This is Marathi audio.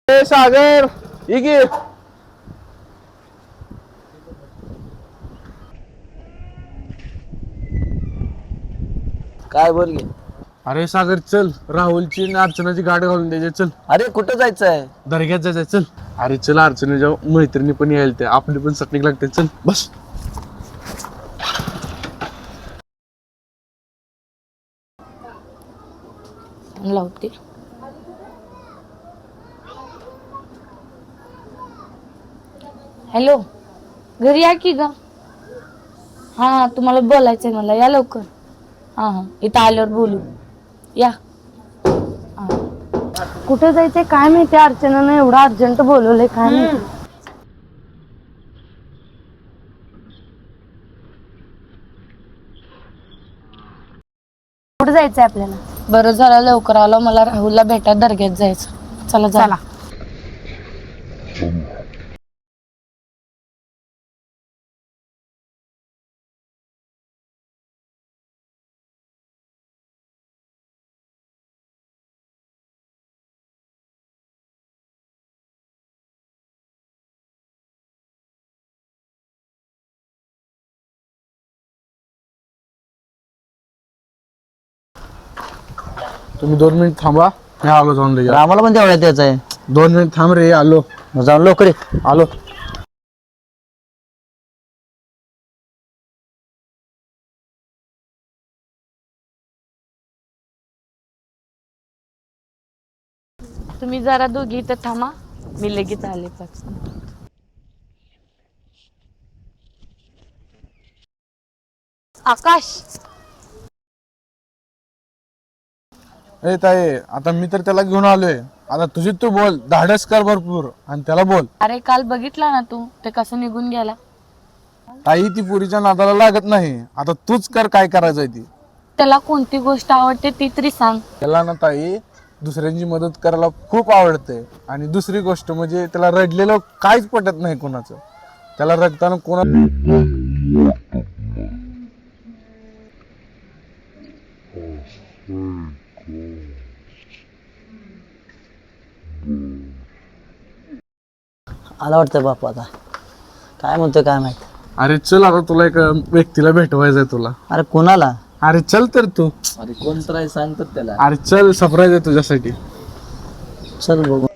ए सागर ये की. काय बोल गे. अरे सागर चल, राहुलची आणि अर्चनाची गाडी घालून द्यायची. चल अरे कुठं जायचंय? दर्ग्यात जायचं. चल अरे चल, अर्चनाच्या मैत्रिणी पण यायला, ते आपली पण चटणी लागते. चल बस. लावते. हॅलो, घरी या की ग. हा तुम्हाला बोलायचंय मला, या लवकर. हा इथं आल्यावर बोलू. या. कुठे जायचंय काय माहिती, अर्चनानं एवढं अर्जंट बोलवलंय काय माहिती. कुठे जायचंय आपल्याला? बरं झालं लवकर आलो, मला राहुलला भेटाय दर्ग्यात जायचं. चला चला. तुम्ही 2 मिनिट थांबा, मी आलो जाऊन लगेच. आम्हाला पण तेवढ्यात यायचंय. 2 मिनिट थांब रे, आलो. जाऊन लवकर ये. आलो. तुम्ही जरा दोघी इथं थांबा, मी लगेच आले. 5 मिनिटात. आकाश, ए ताई, आता मी तर त्याला घेऊन आलोय. आता तुझी तू बोल, धाडस कर भरपूर आणि त्याला बोल. अरे काल बघितला ना तू, ते कसं निघून गेला. ताई ती पुरीच्या नादाला लागत नाही. आता तूच कर, काय करायचंय ती. त्याला कोणती गोष्ट आवडते ती तरी सांग. त्याला ना ताई, दुसऱ्यांची मदत करायला खूप आवडते. आणि दुसरी गोष्ट म्हणजे त्याला रडलेलं काहीच पटत नाही कोणाचं. त्याला रडताना कोणा आला वाटतं बापू आता. काय म्हणतोय काय माहित. अरे चल, आता तुला एका व्यक्तीला भेटवायचंय तुला. अरे कोणाला? अरे चल तर तू. अरे कोण तर आहे सांगतात त्याला. अरे चल, सरप्राईज आहे तुझ्यासाठी. चल बघू.